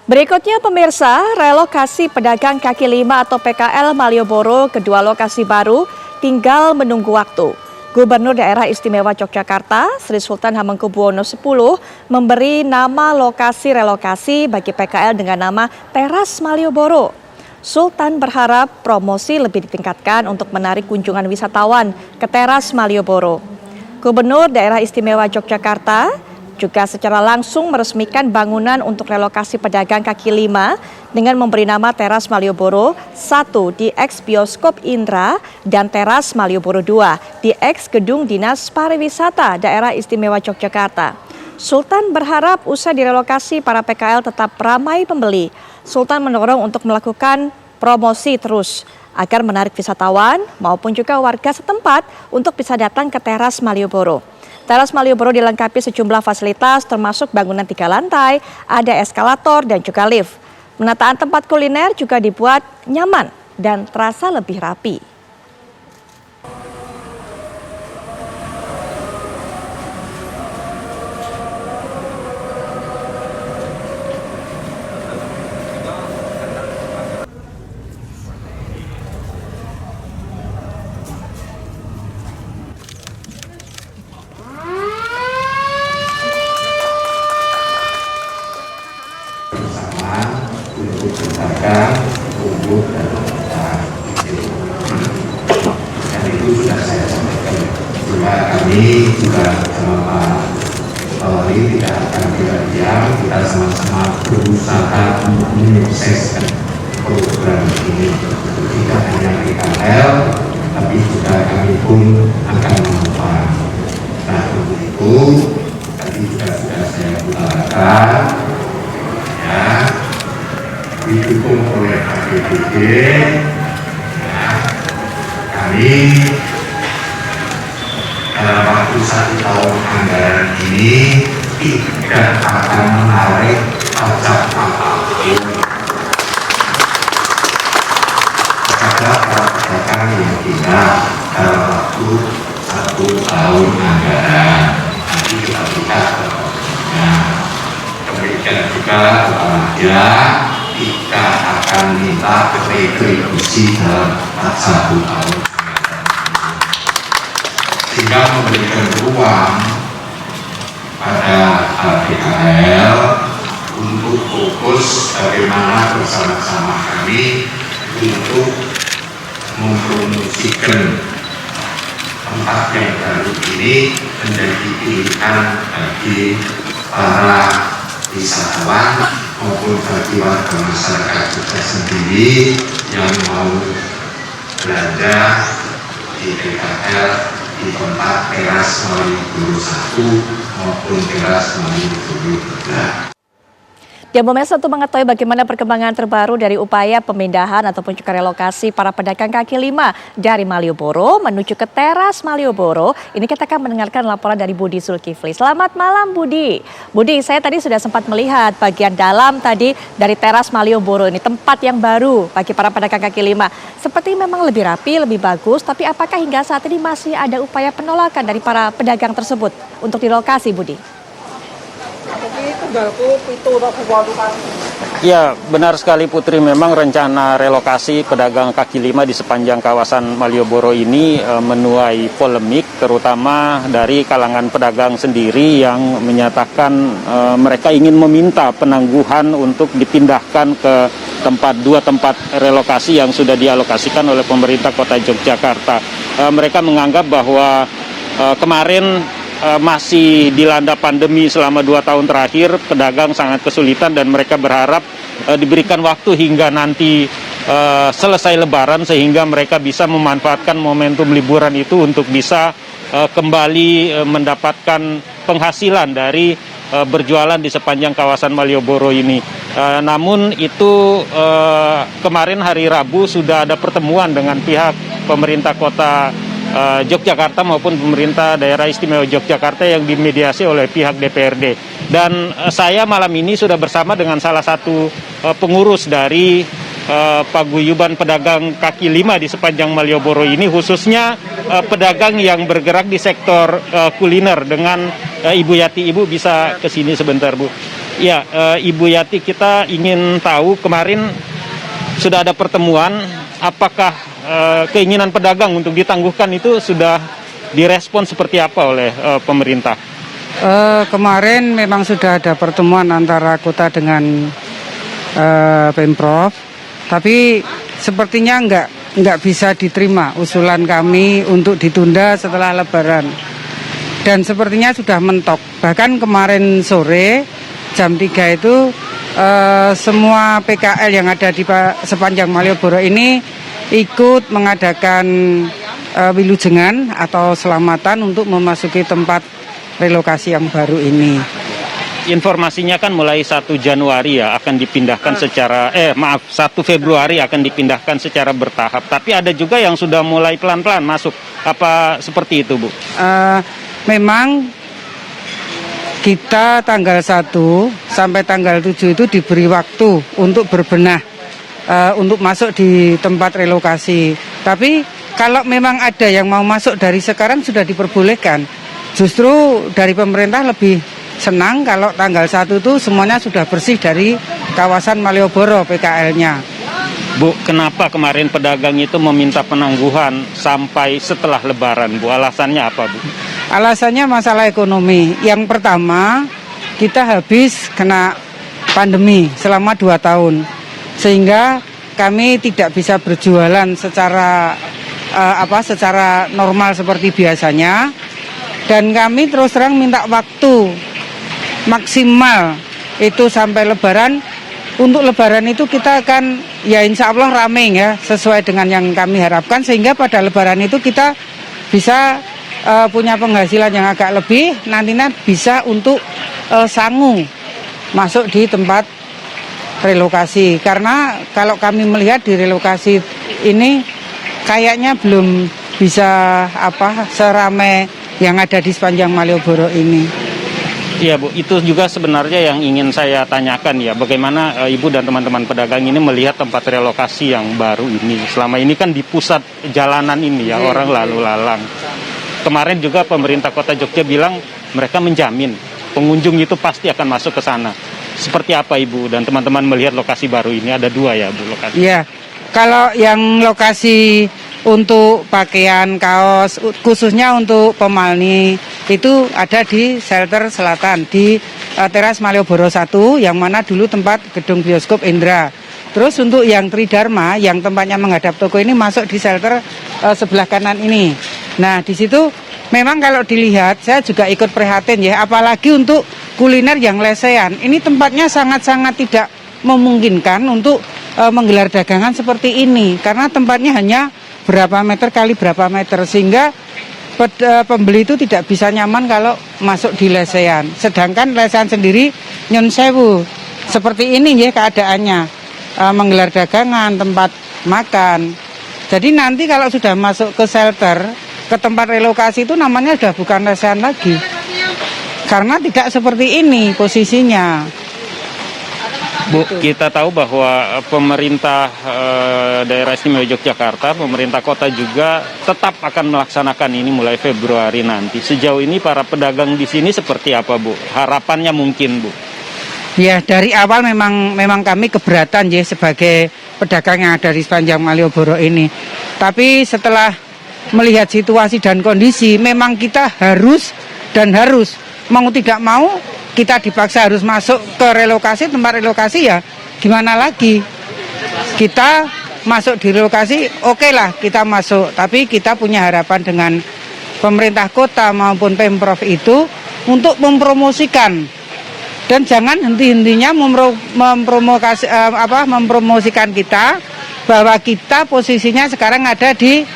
Berikutnya pemirsa, relokasi pedagang kaki lima atau PKL Malioboro kedua lokasi baru tinggal menunggu waktu. Gubernur Daerah Istimewa Yogyakarta, Sri Sultan Hamengkubuwono X memberi nama lokasi relokasi bagi PKL dengan nama Teras Malioboro. Sultan berharap promosi lebih ditingkatkan untuk menarik kunjungan wisatawan ke Teras Malioboro. Gubernur Daerah Istimewa Yogyakarta juga secara langsung meresmikan bangunan untuk relokasi pedagang kaki lima dengan memberi nama Teras Malioboro 1 di eks Bioskop Indra dan Teras Malioboro 2 di eks Gedung Dinas Pariwisata Daerah Istimewa Yogyakarta. Sultan berharap usai direlokasi para PKL tetap ramai pembeli. Sultan mendorong untuk melakukan promosi terus agar menarik wisatawan maupun juga warga setempat untuk bisa datang ke Teras Malioboro. Teras Malioboro dilengkapi sejumlah fasilitas termasuk bangunan 3 lantai, ada eskalator dan juga lift. Penataan tempat kuliner juga dibuat nyaman dan terasa lebih rapi. Untuk berdagang, tumbuh dan berkembang. Dan itu sudah saya sampaikan. Juga kami juga bersama Pak Polri tidak akan diam, kita sama-sama berusaha untuk menyukseskan program ini. Tidak hanya PKL, tapi juga kami pun akan membantu. Nah, untuk itu tadi juga sudah saya utarakan. Didukung oleh APBD, kami dalam waktu 1 tahun anggaran ini tidak akan menarik pajak apapun kepada para pedagang yang tinggal dalam waktu 1 tahun anggaran. Nanti kita lihat kemudian juga kepada kita akan minta retribusi dalam 1 tahun sehingga memberikan ruang pada PKL untuk fokus bagaimana bersama-sama kami untuk mempromosikan tempat yang baru ini menjadi pilihan bagi para wisatawan maupun bagi warga masyarakat kita sendiri yang mau belanja di PKL di tempat Teras Malioboro 1 maupun Teras Malioboro 2. Dan pemirsa untuk mengetahui bagaimana perkembangan terbaru dari upaya pemindahan ataupun juga relokasi para pedagang kaki lima dari Malioboro menuju ke Teras Malioboro, ini kita akan mendengarkan laporan dari Budi Zulkifli. Selamat malam Budi. Budi, saya tadi sudah sempat melihat bagian dalam tadi dari Teras Malioboro ini, tempat yang baru bagi para pedagang kaki lima. Seperti memang lebih rapi, lebih bagus, tapi apakah hingga saat ini masih ada upaya penolakan dari para pedagang tersebut untuk direlokasi, Budi? Ya, benar sekali Putri, memang rencana relokasi pedagang kaki lima di sepanjang kawasan Malioboro ini menuai polemik, terutama dari kalangan pedagang sendiri yang menyatakan mereka ingin meminta penangguhan untuk dipindahkan ke dua tempat relokasi yang sudah dialokasikan oleh pemerintah Kota Yogyakarta. Mereka menganggap bahwa kemarin masih dilanda pandemi selama 2 tahun terakhir, pedagang sangat kesulitan dan mereka berharap diberikan waktu hingga nanti selesai Lebaran sehingga mereka bisa memanfaatkan momentum liburan itu untuk bisa kembali mendapatkan penghasilan dari berjualan di sepanjang kawasan Malioboro ini. Namun itu kemarin hari Rabu sudah ada pertemuan dengan pihak pemerintah Kota Yogyakarta maupun pemerintah Daerah Istimewa Yogyakarta yang dimediasi oleh pihak DPRD. Dan saya malam ini sudah bersama dengan salah satu pengurus dari paguyuban pedagang kaki lima di sepanjang Malioboro ini, khususnya pedagang yang bergerak di sektor kuliner dengan Ibu Yati. Ibu bisa ke sini sebentar, Bu. Ya, Ibu Yati, kita ingin tahu kemarin sudah ada pertemuan, apakah keinginan pedagang untuk ditangguhkan itu sudah direspon seperti apa oleh pemerintah? Kemarin memang sudah ada pertemuan antara kota dengan Pemprov, tapi sepertinya nggak bisa diterima usulan kami untuk ditunda setelah Lebaran. Dan sepertinya sudah mentok. Bahkan kemarin sore jam 3 itu semua PKL yang ada di sepanjang Malioboro ini ikut mengadakan wilujengan atau selamatan untuk memasuki tempat relokasi yang baru ini. Informasinya kan mulai 1 Januari ya akan dipindahkan 1 Februari akan dipindahkan secara bertahap. Tapi ada juga yang sudah mulai pelan-pelan masuk. Apa seperti itu, Bu? Memang kita tanggal 1 sampai tanggal 7 itu diberi waktu untuk berbenah, untuk masuk di tempat relokasi. Tapi kalau memang ada yang mau masuk dari sekarang sudah diperbolehkan. Justru dari pemerintah lebih senang kalau tanggal 1 itu semuanya sudah bersih dari kawasan Malioboro PKL-nya. Bu, kenapa kemarin pedagang itu meminta penangguhan sampai setelah Lebaran, Bu? Alasannya apa, Bu? Alasannya masalah ekonomi. Yang pertama, kita habis kena pandemi selama 2 tahun. Sehingga kami tidak bisa berjualan secara normal seperti biasanya. Dan kami terus terang minta waktu maksimal itu sampai Lebaran. Untuk Lebaran itu kita akan ya insya Allah rame ya, sesuai dengan yang kami harapkan, sehingga pada Lebaran itu kita bisa punya penghasilan yang agak lebih, nantinya bisa untuk sanggup masuk di tempat relokasi. Karena kalau kami melihat di relokasi ini kayaknya belum bisa seramai yang ada di sepanjang Malioboro ini. Iya, Bu, itu juga sebenarnya yang ingin saya tanyakan ya, bagaimana Ibu dan teman-teman pedagang ini melihat tempat relokasi yang baru ini. Selama ini kan di pusat jalanan ini ya, orang lalu lalang. Kemarin juga pemerintah Kota Jogja bilang mereka menjamin pengunjung itu pasti akan masuk ke sana. Seperti apa Ibu dan teman-teman melihat lokasi baru ini? Ada 2 ya, Bu, lokasi. Iya, kalau yang lokasi untuk pakaian, kaos, khususnya untuk pemalni, itu ada di shelter selatan, di teras Malioboro 1, yang mana dulu tempat gedung bioskop Indra. Terus untuk yang Tridharma, yang tempatnya menghadap toko ini masuk di shelter sebelah kanan ini. Nah, di situ memang kalau dilihat, saya juga ikut prihatin ya, apalagi untuk kuliner yang lesehan. Ini tempatnya sangat-sangat tidak memungkinkan untuk menggelar dagangan seperti ini, karena tempatnya hanya berapa meter kali berapa meter, sehingga pembeli itu tidak bisa nyaman kalau masuk di lesehan. Sedangkan lesehan sendiri nyun sewu seperti ini ya keadaannya, menggelar dagangan, tempat makan. Jadi nanti kalau sudah masuk ke shelter, ke tempat relokasi itu namanya sudah bukan lesehan lagi, karena tidak seperti ini posisinya. Bu, kita tahu bahwa pemerintah daerah istimewa Yogyakarta, pemerintah kota juga tetap akan melaksanakan ini mulai Februari nanti. Sejauh ini para pedagang di sini seperti apa, Bu? Harapannya mungkin, Bu? Ya, dari awal memang kami keberatan ya sebagai pedagang yang ada di sepanjang Malioboro ini. Tapi setelah melihat situasi dan kondisi, memang kita harus mau tidak mau kita dipaksa harus masuk ke relokasi, tempat relokasi ya gimana lagi. Kita masuk di relokasi, oke lah kita masuk. Tapi kita punya harapan dengan pemerintah kota maupun Pemprov itu untuk mempromosikan. Dan jangan henti-hentinya mempromosikan kita bahwa kita posisinya sekarang ada di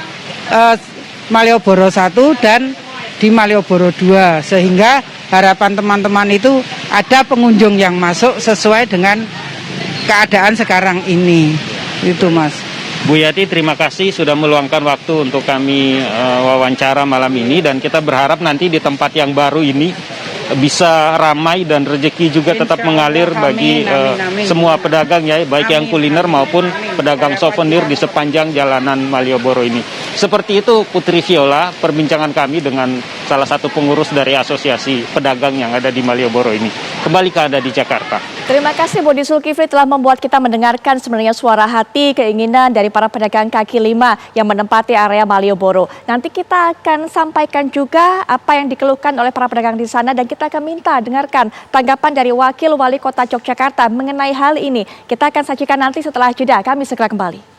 Malioboro 1 dan di Malioboro 2, sehingga harapan teman-teman itu ada pengunjung yang masuk sesuai dengan keadaan sekarang ini. Itu Mas. Bu Yati, terima kasih sudah meluangkan waktu untuk kami wawancara malam ini, dan kita berharap nanti di tempat yang baru ini bisa ramai dan rezeki juga tetap Insya Allah. mengalir bagi Amin. semua pedagang ya, baik yang kuliner maupun pedagang souvenir di sepanjang jalanan Malioboro ini. Seperti itu Putri Viola, perbincangan kami dengan salah satu pengurus dari asosiasi pedagang yang ada di Malioboro ini. Kembali ke Anda di Jakarta. Terima kasih Budi Zulkifli telah membuat kita mendengarkan sebenarnya suara hati, keinginan dari para pedagang kaki lima yang menempati area Malioboro. Nanti kita akan sampaikan juga apa yang dikeluhkan oleh para pedagang di sana dan kita akan minta dengarkan tanggapan dari Wakil Wali Kota Yogyakarta mengenai hal ini. Kita akan sajikan nanti setelah jeda. Kami segera kembali.